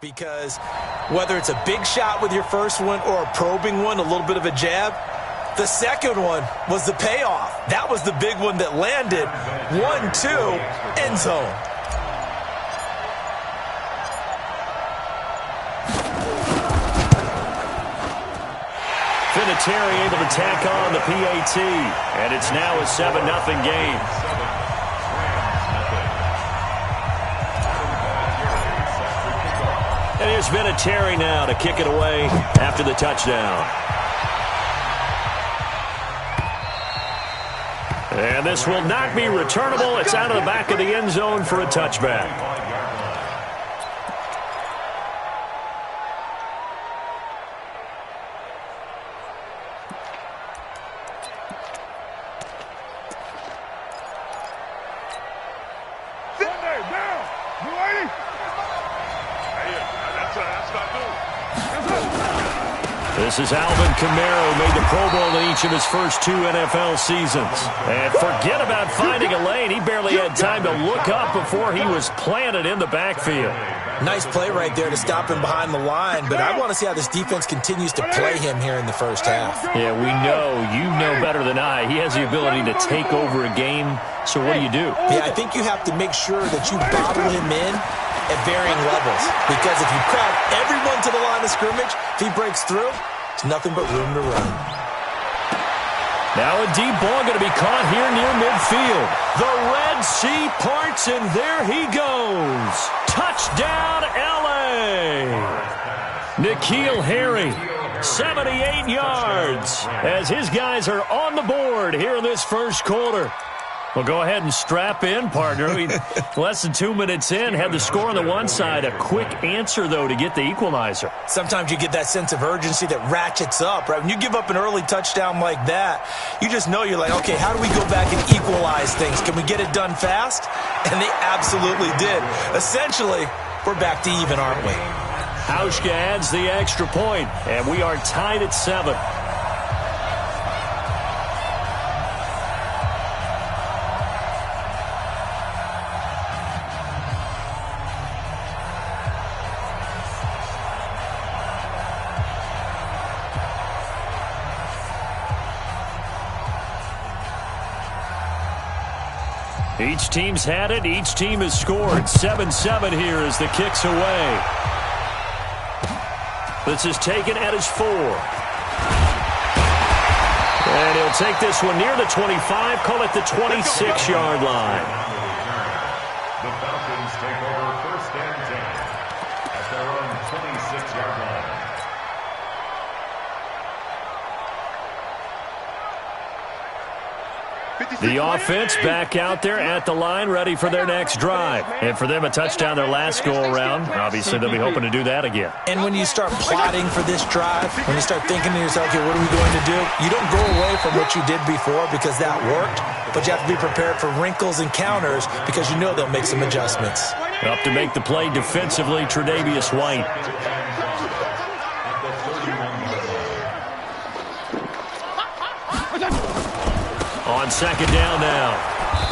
Because whether it's a big shot with your first one or a probing one, a little bit of a jab, the second one was the payoff. That was the big one that landed. 1-2, end zone. Vinatieri able to tack on the PAT, and it's now a 7-0 game. And here's Vinatieri now to kick it away after the touchdown. And this will not be returnable. It's out of the back of the end zone for a touchback. This is Alvin Kamara, who made the Pro Bowl in each of his first 2 NFL seasons. And forget about finding a lane. He barely had time to look up before he was planted in the backfield. Nice play right there to stop him behind the line, but I want to see how this defense continues to play him here in the first half. Yeah, we know. You know better than I. He has the ability to take over a game, so what do? Yeah, I think you have to make sure that you bottle him in at varying levels, because if you crowd everyone to the line of scrimmage, if he breaks through, it's nothing but room to run. Now a deep ball going to be caught here near midfield. The Red Sea parts, and there he goes. Touchdown, L.A. N'Keal Harry, 78 yards, as his guys are on the board here in this first quarter. Well, go ahead and strap in, partner. Less than 2 minutes in, had the score on the one side. A quick answer, though, to get the equalizer. Sometimes you get that sense of urgency that ratchets up, right? When you give up an early touchdown like that, you just know you're like, okay, how do we go back and equalize things? Can we get it done fast? And they absolutely did. Essentially, we're back to even, aren't we? Hauschka adds the extra point, and we are tied at 7. Each team's had it. Each team has scored. 7-7 here as the kick's away. This is taken at his 4. And he'll take this one near the 25, call it the 26-yard line. The Falcons take over first and 10 at their own 26-yard line. The offense back out there at the line, ready for their next drive. And for them, a touchdown their last go-around. Obviously, they'll be hoping to do that again. And when you start plotting for this drive, when you start thinking to yourself, okay, what are we going to do? You don't go away from what you did before because that worked, but you have to be prepared for wrinkles and counters because you know they'll make some adjustments. Up to make the play defensively, Tre'Davious White. On second down now,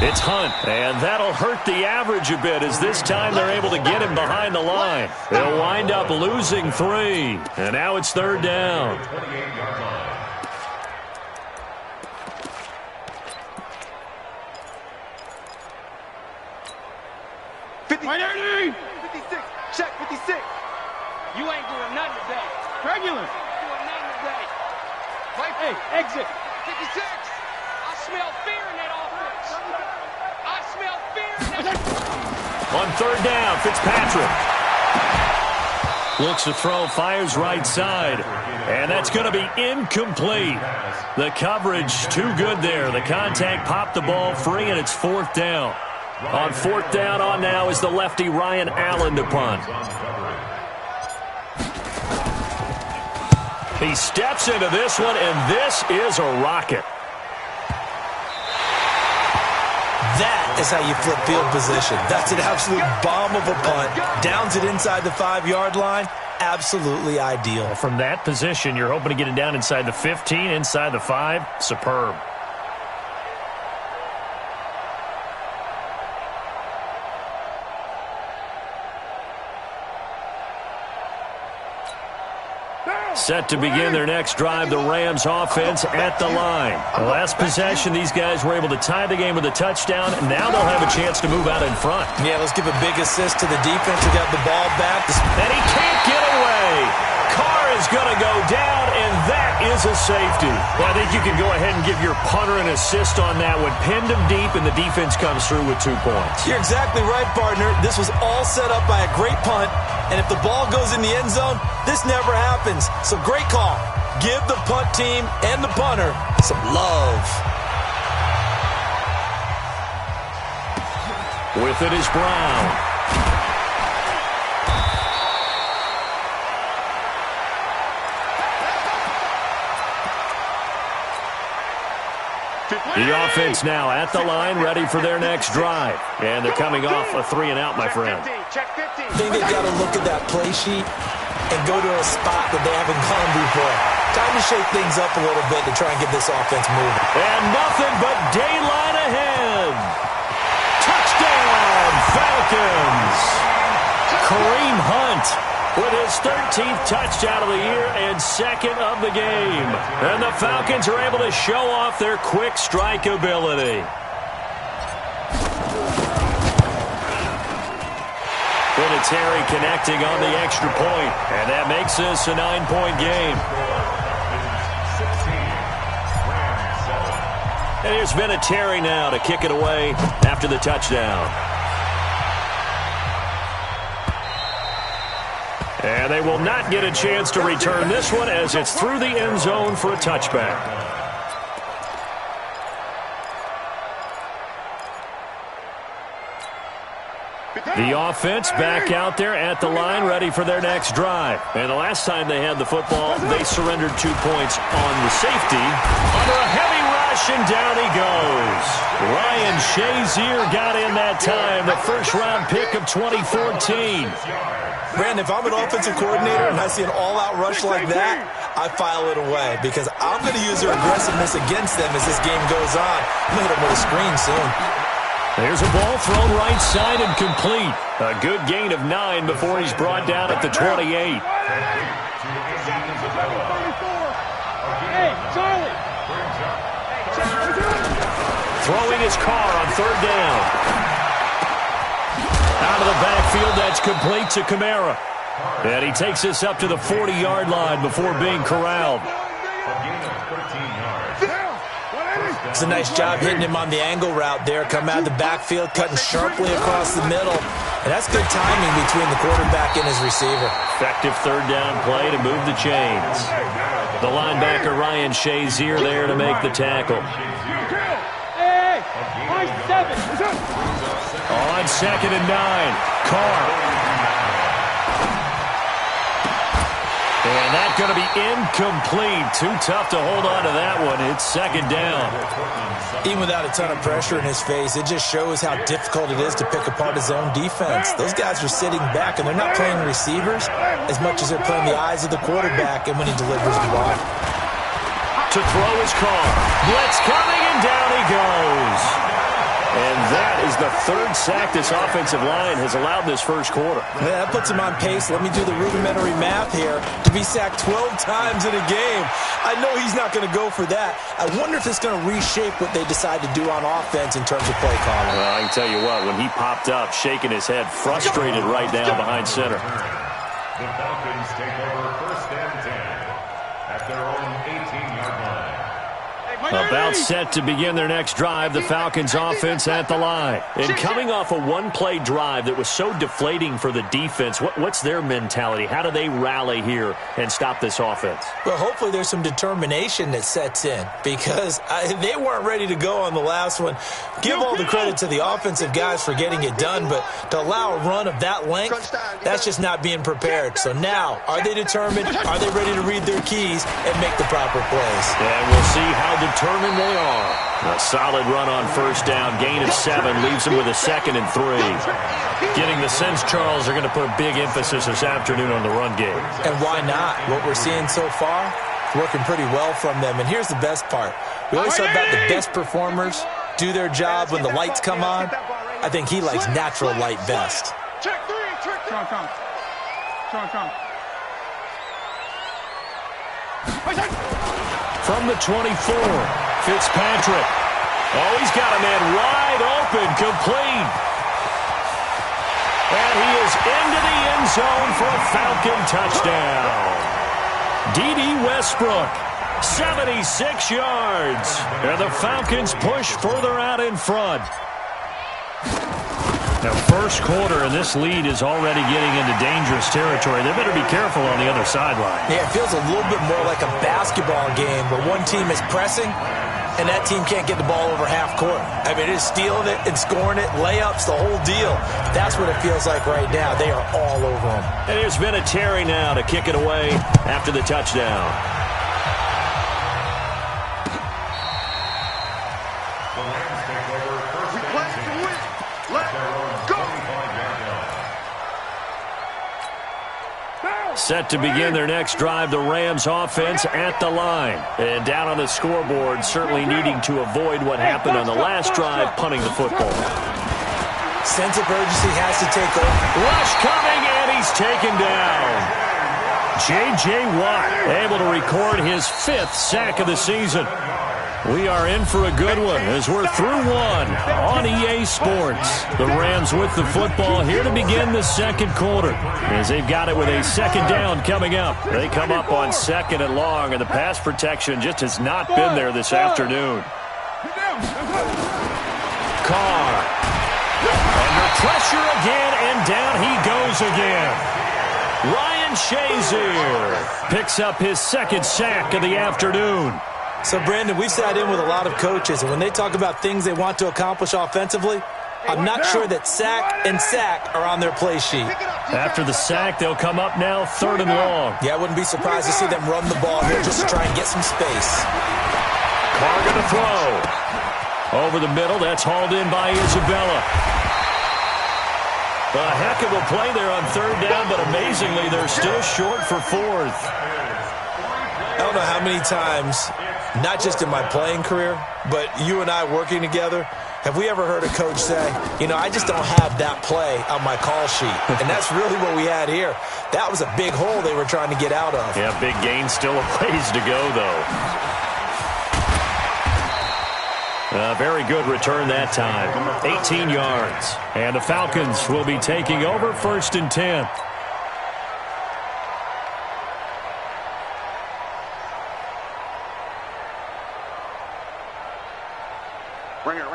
it's Hunt, and that'll hurt the average a bit as this time they're able to get him behind the line. They'll wind up losing 3, and now it's third down. Check 56. You ain't doing nothing today. Regular. Doing nothing today. Hey, exit. 56. I smell fear in that offense. I smell fear in that. On third down, Fitzpatrick looks to throw, fires right side, and that's going to be incomplete. The coverage too good there. The contact popped the ball free, and it's fourth down. On fourth down on now is the lefty Ryan Allen to punt. He steps into this one, and this is a rocket. That is how you flip field position. That's an absolute bomb of a punt. Downs it inside the 5-yard line. Absolutely ideal. From that position, you're hoping to get it down inside the 15, inside the 5. Superb. Set to begin their next drive, the Rams offense at the line. The last possession, these guys were able to tie the game with a touchdown, and now they'll have a chance to move out in front. Yeah, let's give a big assist to the defense who got the ball back. And he can't get away. Carr is going to go down, and that is a safety. Well, I think you can go ahead and give your punter an assist on that one. Pinned him deep, and the defense comes through with 2 points. You're exactly right, partner. This was all set up by a great punt, and if the ball goes in the end zone, this never happens. So great call. Give the punt team and the punter some love. With it is Brown. The offense now at the line, ready for their next drive. And they're coming off a 3-and-out, my friend. I think they've got to look at that play sheet and go to a spot that they haven't gone before. Time to shake things up a little bit to try and get this offense moving. And nothing but daylight ahead. Touchdown, Falcons. Kareem Hunt with his 13th touchdown of the year and 2nd of the game. And the Falcons are able to show off their quick strike ability. Vinatieri connecting on the extra point, and that makes this a 9-point game. And here's Vinatieri now to kick it away after the touchdown. And they will not get a chance to return this one as it's through the end zone for a touchback. The offense back out there at the line, ready for their next drive. And the last time they had the football, they surrendered 2 points on the safety. Under a heavy rush, and down he goes. Ryan Shazier got in that time, the first-round pick of 2014. Brandon, if I'm an offensive coordinator and I see an all-out rush like that, I file it away because I'm going to use their aggressiveness against them as this game goes on. I'm going to hit them with a screen soon. There's a ball thrown right side and complete. A good gain of 9 before he's brought down at the 28. Hey, Charlie! Throwing his car on 3rd down. Out of the backfield, that's complete to Kamara. And he takes this up to the 40-yard line before being corralled. It's a nice job hitting him on the angle route there. Come out of the backfield, cutting sharply across the middle. And that's good timing between the quarterback and his receiver. Effective 3rd down play to move the chains. The linebacker, Ryan Shazier, there to make the tackle. Hey, on 7. On 2nd and 9, Carr. And that's going to be incomplete. Too tough to hold on to that one. It's 2nd down. Even without a ton of pressure in his face, it just shows how difficult it is to pick apart his own defense. Those guys are sitting back, and they're not playing receivers as much as they're playing the eyes of the quarterback and when he delivers the ball. To throw his car. Blitz coming, and down he goes. And that is the 3rd sack this offensive line has allowed this first quarter. Yeah, that puts him on pace. Let me do the rudimentary math here. To be sacked 12 times in a game. I know he's not going to go for that. I wonder if it's going to reshape what they decide to do on offense in terms of play calling. Well, I can tell you what, when he popped up, shaking his head, frustrated right down behind center. The Falcons take over 1st and 10 at their own 18-yard line. About set to begin their next drive, the Falcons offense at the line. And coming off a one-play drive that was so deflating for the defense, what's their mentality? How do they rally here and stop this offense? Well, hopefully there's some determination that sets in because they weren't ready to go on the last one. Give all the credit to the offensive guys for getting it done, but to allow a run of that length, that's just not being prepared. So now, are they determined? Are they ready to read their keys and make the proper plays? And we'll see how determined they are. A solid run on 1st down. Gain of 7 leaves them with a 2nd and 3. Getting the sense, Charles, are going to put a big emphasis this afternoon on the run game. And why not? What we're seeing so far, working pretty well from them. And here's the best part. We always talk about the best performers do their job when the lights come on. I think he likes natural light best. Check 3, check 3. Come. From the 24, Fitzpatrick. Oh, he's got a man wide open, complete. And he is into the end zone for a Falcon touchdown. D.D. Westbrook, 76 yards. And the Falcons push further out in front. Now, first quarter, and this lead is already getting into dangerous territory. They better be careful on the other sideline. Yeah, it feels a little bit more like a basketball game where one team is pressing and that team can't get the ball over half court. I mean, it is stealing it and scoring it, layups, the whole deal. That's what it feels like right now. They are all over them. And there's been a Terry now to kick it away after the touchdown. Set to begin their next drive, the Rams offense at the line. And down on the scoreboard, certainly needing to avoid what happened on the last drive, punting the football. Sense of urgency has to take over. Rush coming, and he's taken down. J.J. Watt able to record his 5th sack of the season. We are in for a good one as we're through one on EA Sports. The Rams with the football here to begin the second quarter as they've got it with a second down coming up. They come up on 2nd and long, and the pass protection just has not been there this afternoon. Carr under pressure again, and down he goes again. Ryan Shazier picks up his 2nd sack of the afternoon. So, Brandon, we've sat in with a lot of coaches, and when they talk about things they want to accomplish offensively, I'm not sure that sack and sack are on their play sheet. After the sack, they'll come up now 3rd and long. Yeah, I wouldn't be surprised to see them run the ball here just to try and get some space. Carr going to throw. Over the middle, that's hauled in by Isabella. A heck of a play there on 3rd down, but amazingly, they're still short for 4th. I don't know how many times, not just in my playing career, but you and I working together, have we ever heard a coach say, you know, I just don't have that play on my call sheet. And that's really what we had here. That was a big hole they were trying to get out of. Yeah, big gain, still a ways to go, though. A very good return that time. 18 yards. And the Falcons will be taking over 1st and 10.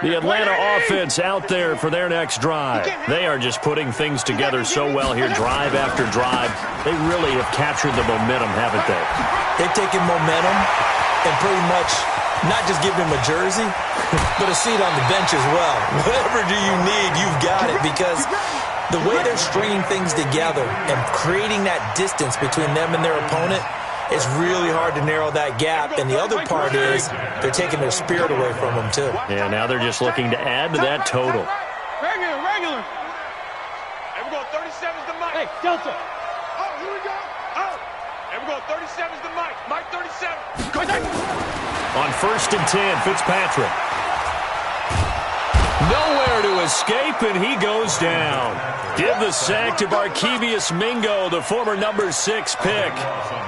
The Atlanta offense out there for their next drive. They are just putting things together so well here, drive after drive. They really have captured the momentum, haven't they? They've taken momentum and pretty much not just given him a jersey, but a seat on the bench as well. Whatever do you need, you've got it, because the way they're stringing things together and creating that distance between them and their opponent, it's really hard to narrow that gap. And the other part is they're taking their spirit away from them, too. Yeah, now they're just looking to add to that total. Regular. Hey, we're going 37's the mic. Hey, Delta. Oh, here we go. Oh. Hey, we're going 37's the mic. Mike 37. On 1st and 10, Fitzpatrick. Nowhere to escape, and he goes down. Give the sack to Barkevius Mingo, the former number 6 pick.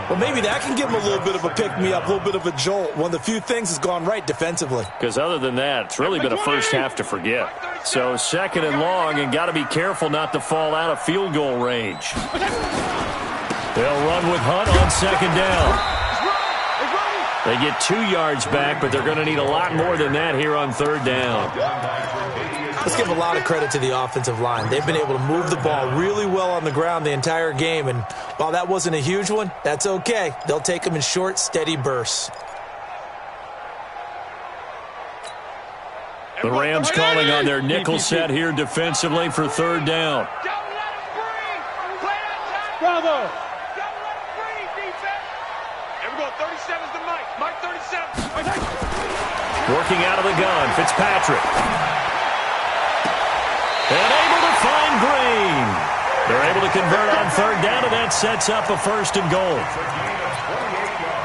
Well, maybe that can give him a little bit of a pick-me-up, a little bit of a jolt. One of the few things that's gone right defensively. Because other than that, it's really been a first half to forget. So 2nd and long, and got to be careful not to fall out of field goal range. They'll run with Hunt on 2nd down. They get 2 yards back, but they're going to need a lot more than that here on 3rd down. Let's give a lot of credit to the offensive line. They've been able to move the ball really well on the ground the entire game, and while that wasn't a huge one, that's okay. They'll take them in short, steady bursts. The Rams calling on their nickel set here defensively for 3rd down. Bravo. 37's the mic. Mike 37. Working out of the gun, Fitzpatrick. And able to find Green. They're able to convert on 3rd down, and that sets up a 1st and goal.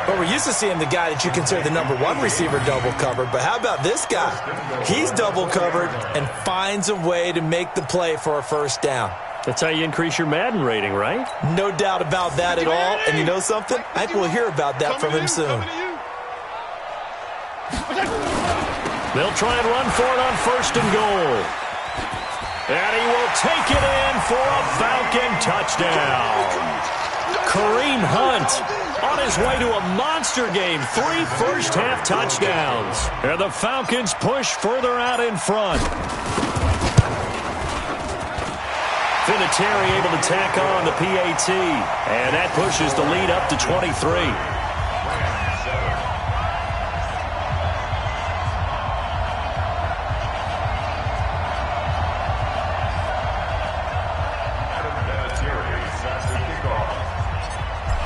Well, we're used to seeing the guy that you consider the number 1 receiver double covered, but how about this guy? He's double covered and finds a way to make the play for a 1st down. That's how you increase your Madden rating, right? No doubt about that at all. And you know something? I think we'll hear about that from him soon. They'll try and run for it on 1st and goal. And he will take it in for a Falcon touchdown. Kareem Hunt on his way to a monster game. 3 first-half touchdowns. And the Falcons push further out in front. Vinatieri able to tack on the PAT. And that pushes the lead up to 23.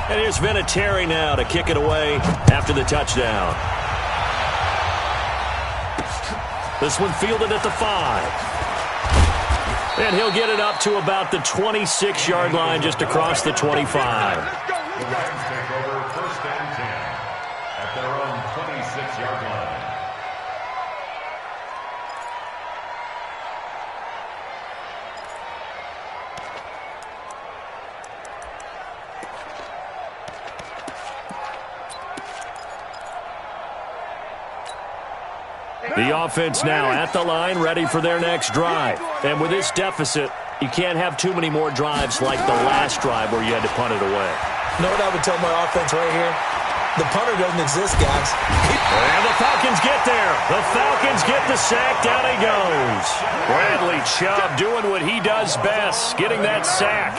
And here's Vinatieri now to kick it away after the touchdown. This one fielded at the 5. And he'll get it up to about the 26-yard line, just across the 25. The Rams take over 1st and 10 at their own 26-yard line. The offense now at the line, ready for their next drive. And with this deficit, you can't have too many more drives like the last drive where you had to punt it away. You know what I would tell my offense right here? The punter doesn't exist, guys. And the Falcons get there. The Falcons get the sack. Down he goes. Bradley Chubb doing what he does best, getting that sack.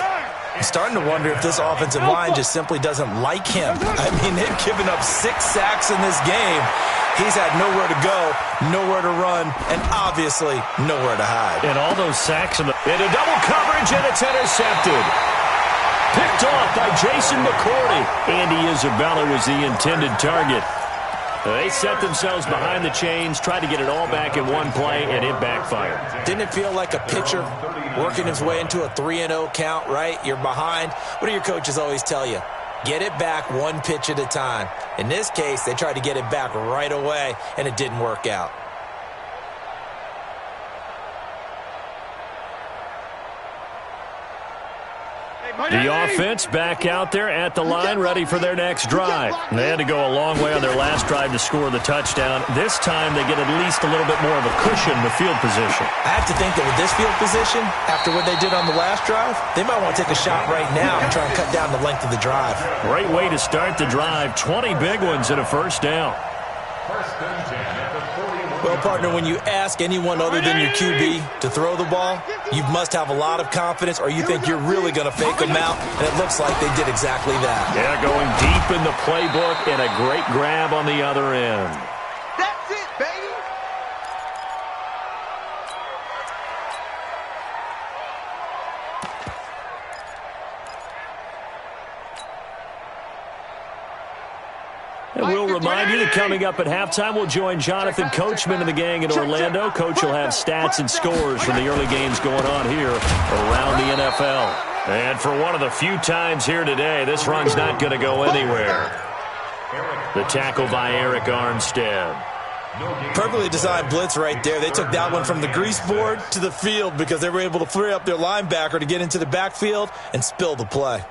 I'm starting to wonder if this offensive line just simply doesn't like him. I mean, they've given up 6 sacks in this game. He's had nowhere to go, nowhere to run, and obviously nowhere to hide. And all those sacks into double coverage, and it's intercepted. Picked off by Jason McCourty. Andy Isabella was the intended target. They set themselves behind the chains, tried to get it all back in one play, and it backfired. Didn't it feel like a pitcher working his way into a 3-0 count, right? You're behind. What do your coaches always tell you? Get it back one pitch at a time. In this case, they tried to get it back right away, and it didn't work out. The offense back out there at the line, ready for their next drive. They had to go a long way on their last drive to score the touchdown. This time they get at least a little bit more of a cushion to field position. I have to think that with this field position, after what they did on the last drive, they might want to take a shot right now and try and cut down the length of the drive. Great way to start the drive. 20 big ones and a first down. 1st and 10 at the 41. Well, partner, when you ask anyone other than your QB to throw the ball, you must have a lot of confidence, or you think you're really going to fake them out, and it looks like they did exactly that. Yeah, going deep in the playbook and a great grab on the other end. That's it, baby. And we'll remind you that coming up at halftime, we'll join Jonathan Coachman and the gang in Orlando. Coach will have stats and scores from the early games going on here around the NFL. And for one of the few times here today, this run's not going to go anywhere. The tackle by Eric Armstead. Perfectly designed blitz right there. They took that one from the grease board to the field because they were able to free up their linebacker to get into the backfield and spill the play.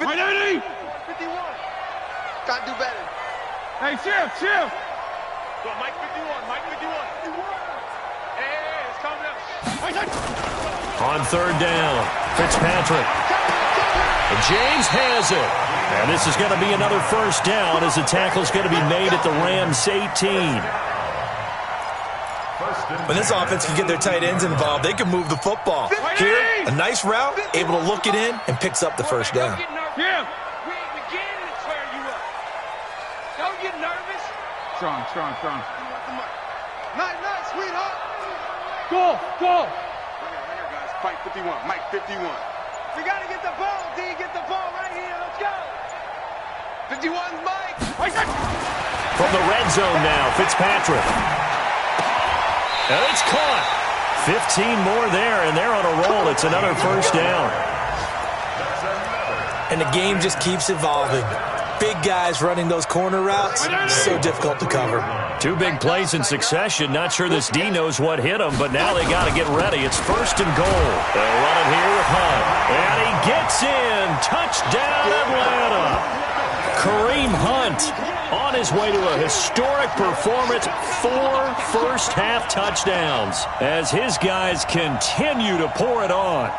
51. Gotta do better. Hey, Chip. Go, Mike 51. Hey, it's coming up. On 3rd down, Fitzpatrick. And James has it. And this is going to be another first down as the tackle's going to be made at the Rams 18. When this offense can get their tight ends involved, they can move the football. Here, a nice route, able to look it in, and picks up the first down. Yeah. We ain't beginning to tear you up. Don't get nervous. Strong. Nice, sweetheart. Go. Right here, guys. Fight 51. Mike 51. We got to get the ball, D. Get the ball right here. Let's go. 51's Mike. From the red zone now, Fitzpatrick. And it's caught. 15 more there, and they're on a roll. It's another first down. And the game just keeps evolving. big guys running those corner routes, so difficult to cover. 2 big plays in succession. Not sure this D knows what hit him, but now they got to get ready. It's 1st and goal. They'll run it here with Hunt. And he gets in. Touchdown, Atlanta. Kareem Hunt on his way to a historic performance. 4 first-half touchdowns as his guys continue to pour it on.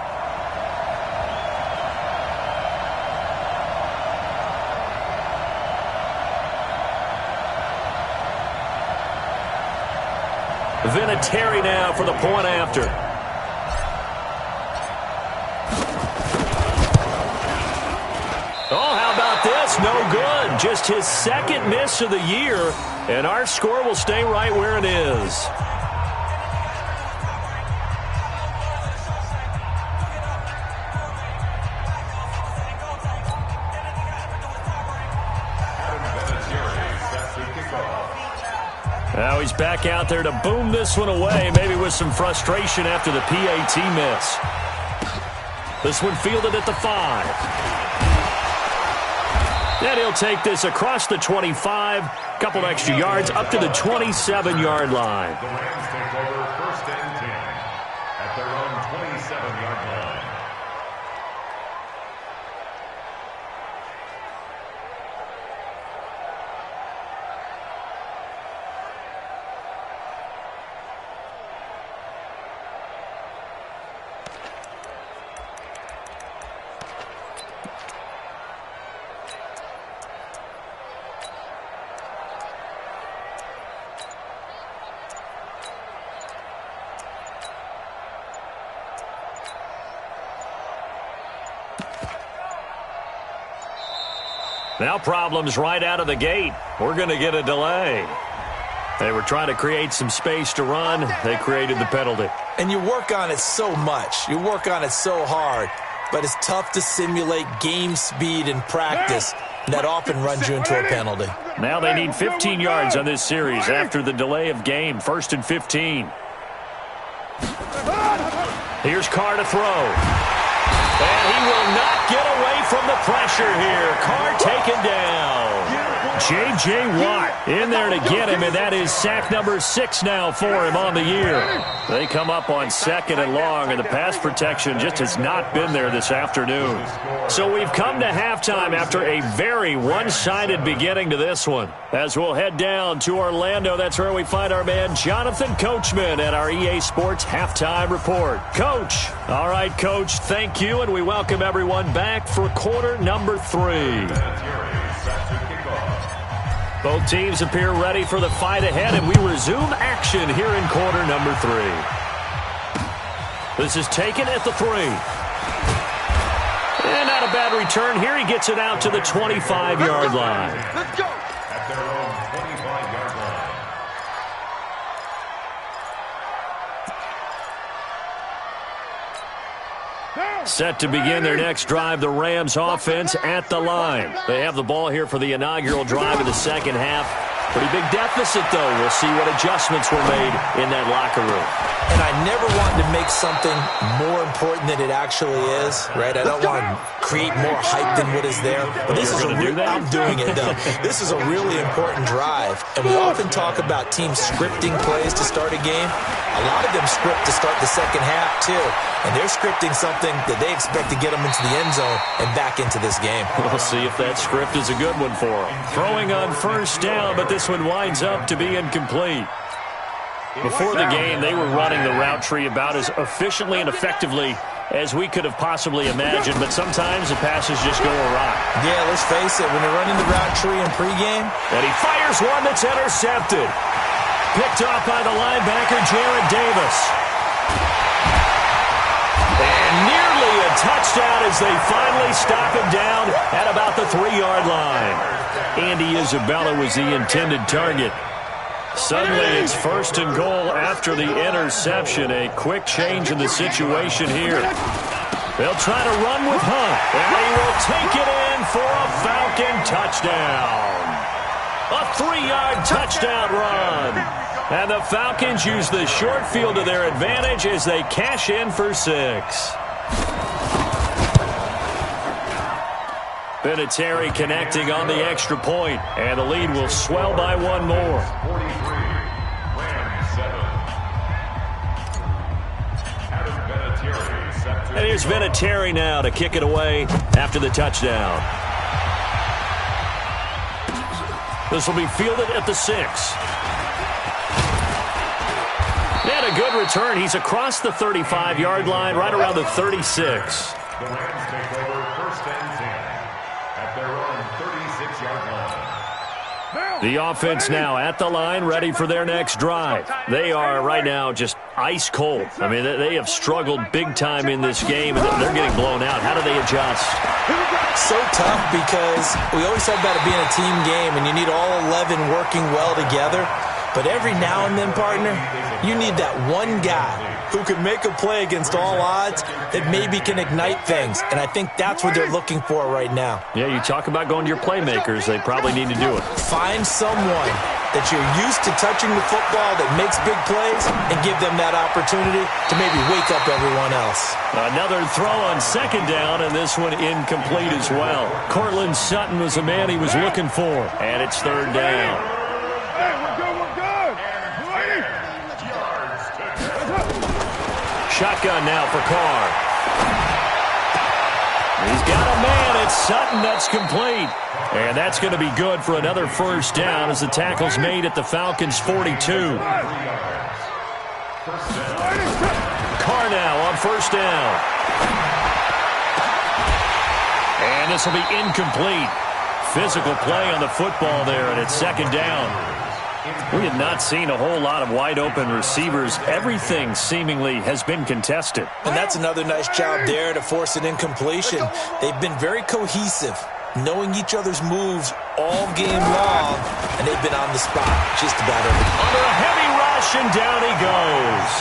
Vinatieri now for the point after. Oh, how about this? No good. Just his 2nd miss of the year, and our score will stay right where it is. Now he's back out there to boom this one away, maybe with some frustration after the PAT miss. This one fielded at the 5. And he'll take this across the 25, couple extra yards, up to the 27-yard line. The Rams take over 1st and 10 at their own 27-yard line. Now problems right out of the gate. We're going to get a delay. They were trying to create some space to run. They created the penalty. And you work on it so much. You work on it so hard. But it's tough to simulate game speed in practice. And that often runs you into a penalty. Now they need 15 yards on this series after the delay of game. 1st and 15. Here's Carr to throw. And he will not get away from the pressure here. Carr taken down. J.J. Watt in there to get him, and that is sack number 6 now for him on the year. They come up on 2nd and long, and the pass protection just has not been there this afternoon. So we've come to halftime after a very one-sided beginning to this one. As we'll head down to Orlando, that's where we find our man Jonathan Coachman at our EA Sports Halftime Report. Coach. All right, Coach, thank you, and we welcome everyone back for quarter number 3. Both teams appear ready for the fight ahead, and we resume action here in quarter number 3. This is taken at the 3. And not a bad return here. He gets it out to the 25-yard line. Let's go. At their own 25-yard line. Set to begin their next drive, the Rams offense at the line. They have the ball here for the inaugural drive of the second half. Pretty big deficit, though. We'll see what adjustments were made in that locker room. And I never want to make something more important than it actually is, right? I don't want to create more hype than what is there. But this is I'm doing it, though. This is a really important drive. And we often talk about teams scripting plays to start a game. A lot of them script to start the second half, too. And they're scripting something that they expect to get them into the end zone and back into this game. We'll see if that script is a good one for them. Throwing on first down, but this one winds up to be incomplete. Before the game, they were running the route tree about as efficiently and effectively as we could have possibly imagined, but sometimes the passes just go awry. Yeah, let's face it, when they're running the route tree in pregame. And he fires one that's intercepted. Picked off by the linebacker, Jarrett Davis. And nearly a touchdown as they finally stop him down at about the 3-yard line. Andy Isabella was the intended target. Suddenly it's 1st and goal after the interception. A quick change in the situation here. They'll try to run with Hunt. And he will take it in for a Falcon touchdown. A 3-yard touchdown run. And the Falcons use the short field to their advantage as they cash in for 6. Vinatieri connecting on the extra point, and the lead will swell by one more. 43, Rams 7. And here's Vinatieri now to kick it away after the touchdown. This will be fielded at the 6. And a good return. He's across the 35-yard line, right around the 36. The Rams take over first and 10 at their own 36-yard line. The offense now at the line, ready for their next drive. They are right now just ice cold. I mean, they have struggled big time in this game, and they're getting blown out. How do they adjust? So tough because we always talk about it being a team game, and you need all 11 working well together. But every now and then, partner, you need that one guy who can make a play against all odds that maybe can ignite things. And I think that's what they're looking for right now. Yeah, you talk about going to your playmakers. They probably need to do it. Find someone that you're used to touching the football that makes big plays and give them that opportunity to maybe wake up everyone else. Another throw on second down, and this one incomplete as well. Cortland Sutton was the man he was looking for, and it's third down. Shotgun now for Carr. He's got a man. It's Sutton. That's complete. And that's going to be good for another first down as the tackle's made at the Falcons' 42. Carr now on first down. And this will be incomplete. Physical play on the football there, and it's second down. We have not seen a whole lot of wide-open receivers. Everything seemingly has been contested. And that's another nice job there to force an incompletion. They've been very cohesive, knowing each other's moves all game long, and they've been on the spot just about every time. Under a heavy rush, and down he goes.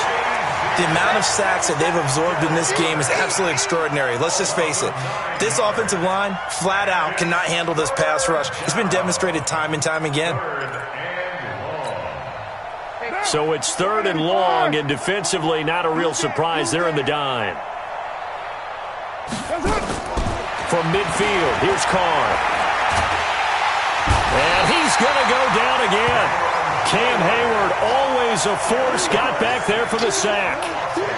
The amount of sacks that they've absorbed in this game is absolutely extraordinary. Let's just face it. This offensive line, flat out, cannot handle this pass rush. It's been demonstrated time and time again. So it's third and long, and defensively not a real surprise. They're in the dime. From midfield, here's Carr. And he's going to go down again. Cam Hayward, always a force, got back there for the sack.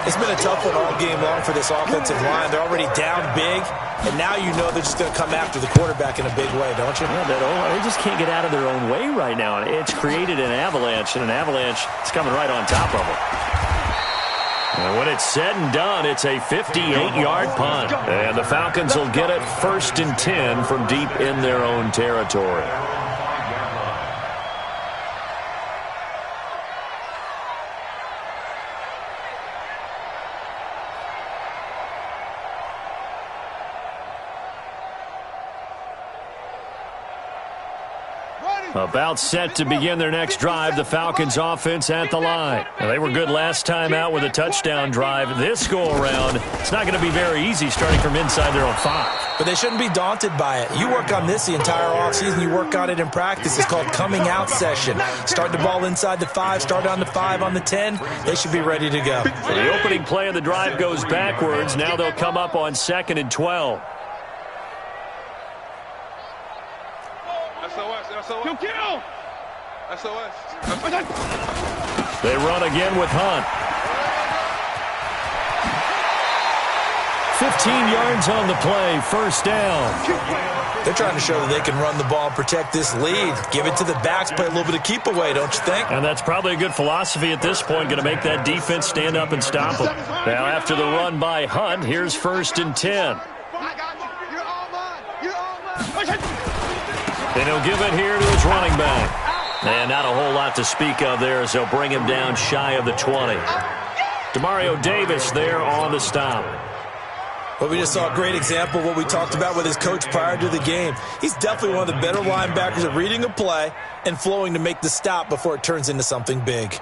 It's been a tough one all game long for this offensive line. They're already down big, and now you know they're just going to come after the quarterback in a big way, don't you? Yeah, they just can't get out of their own way right now. It's created an avalanche, and an avalanche is coming right on top of them. And when it's said and done, it's a 58-yard punt. And the Falcons will get it first and 10 from deep in their own territory. About set to begin their next drive, the Falcons offense at the line. Now, they were good last time out with a touchdown drive. This go-around, it's not going to be very easy starting from inside their own 5. But they shouldn't be daunted by it. You work on this the entire offseason. You work on it in practice. It's called coming out session. Start the ball inside the 5, start on the 5, on the 10. They should be ready to go. So the opening play of the drive goes backwards. Now they'll come up on 2nd and 12. Kill! SOS. They run again with Hunt. 15 yards on the play, first down. They're trying to show that they can run the ball and protect this lead. Give it to the backs, play a little bit of keep away, don't you think? And that's probably a good philosophy at this point, going to make that defense stand up and stop them. Now after the run by Hunt, here's first and 10. I got you. You're all mine. You're all mine. And he'll give it here to his running back. And not a whole lot to speak of there as they'll bring him down shy of the 20. Demario Davis there on the stop. But we just saw a great example of what we talked about with his coach prior to the game. He's definitely one of the better linebackers at reading a play and flowing to make the stop before it turns into something big.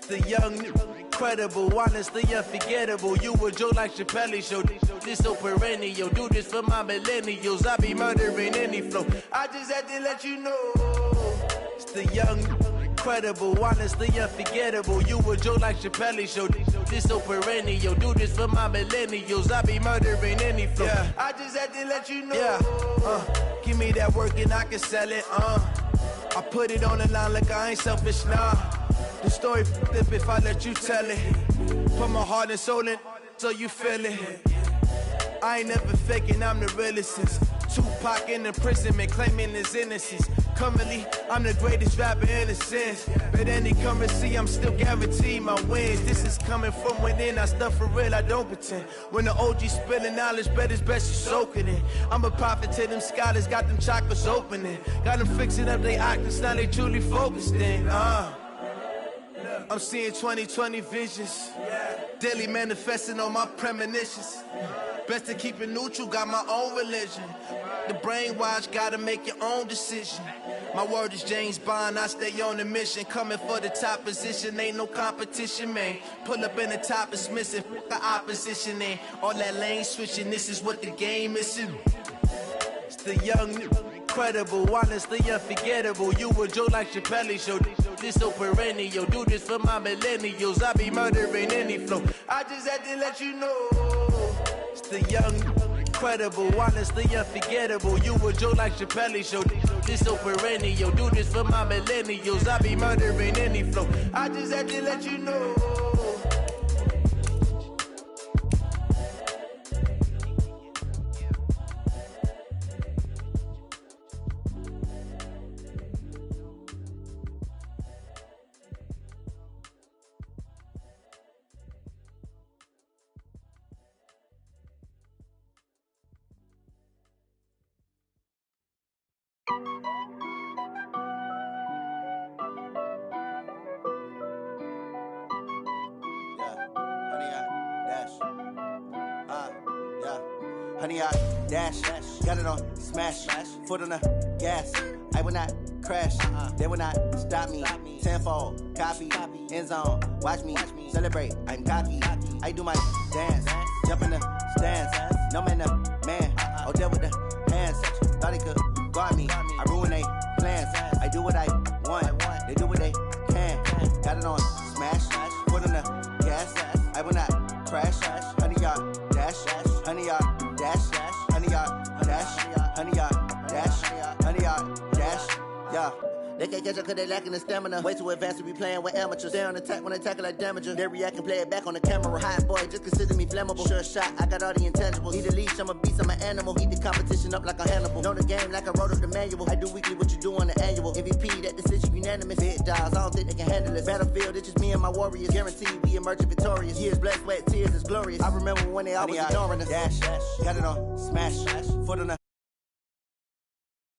The young, incredible, honestly unforgettable. You a joke like Chappelle Show. This so perennial. Do this for my millennials. I be murdering any flow. I just had to let you know. It's the young, incredible, honestly unforgettable. You a joke like Chappelle Show. This so perennial. Do this for my millennials. I be murdering any flow. Yeah. I just had to let you know. Yeah. Give me that work and I can sell it. I put it on the line like I ain't selfish, nah. The story flip if I let you tell it. Put my heart and soul in so you feel it. I ain't never faking, I'm the realest since Tupac in imprisonment, claiming his innocence. Currently, I'm the greatest rapper in a sense. But any currency, I'm still guaranteed my wins. This is coming from within, I stuff for real, I don't pretend. When the OG spilling knowledge, bet it's best you soak it in. I'm a prophet to them scholars, got them chakras opening. Got them fixing up they octaves, now they truly focused in. I'm seeing 2020 visions. Daily manifesting on my premonitions. Best to keep it neutral, got my own religion. The brainwash, gotta make your own decision. My word is James Bond, I stay on the mission. Coming for the top position, ain't no competition, man. Pull up in the top, it's missing, the opposition ain't. All that lane switching, this is what the game is. It's the young, incredible, honestly unforgettable. You a joke like Chappelle Show. This so perennial. Do this for my millennials. I be murdering any flow. I just had to let you know. It's the young, incredible, honestly unforgettable. You a joke like Chappelle Show. This so perennial. Do this for my millennials. I be murdering any flow. I just had to let you know. Honey, I dash, got it on smash, foot on the gas. I will not crash, they will not stop me. Tenfold, copy, end zone, watch me celebrate. I'm cocky, I do my dance, jump in the stands. No man, the man, oh deal with the hands. Thought he could guard me, I ruin they plans. I do what I want, they do what they can. Got it on smash, foot on the gas. I will not crash, honey, y'all dash, honey, y'all dash, honey, y'all dash, honey, y'all dash, honey, y'all dash, yeah. They can't catch up cause they lacking the stamina. Way too advanced to be playing with amateurs. Stay on attack when they tackle like damager. They react and play it back on the camera. Hot boy, just consider me flammable. Sure shot, I got all the intangibles. Need a leash, I'm a beast, I'm an animal. Eat the competition up like a Hannibal. Know the game like I wrote up the manual. I do weekly what you do on the annual. MVP, that decision unanimous. Big dials, I don't think they can handle it. Battlefield, it's just me and my warriors. Guaranteed we emerging victorious. Years, blood, sweat, tears, it's glorious. I remember when they always ignoring us. Dash, got it on smash, foot on the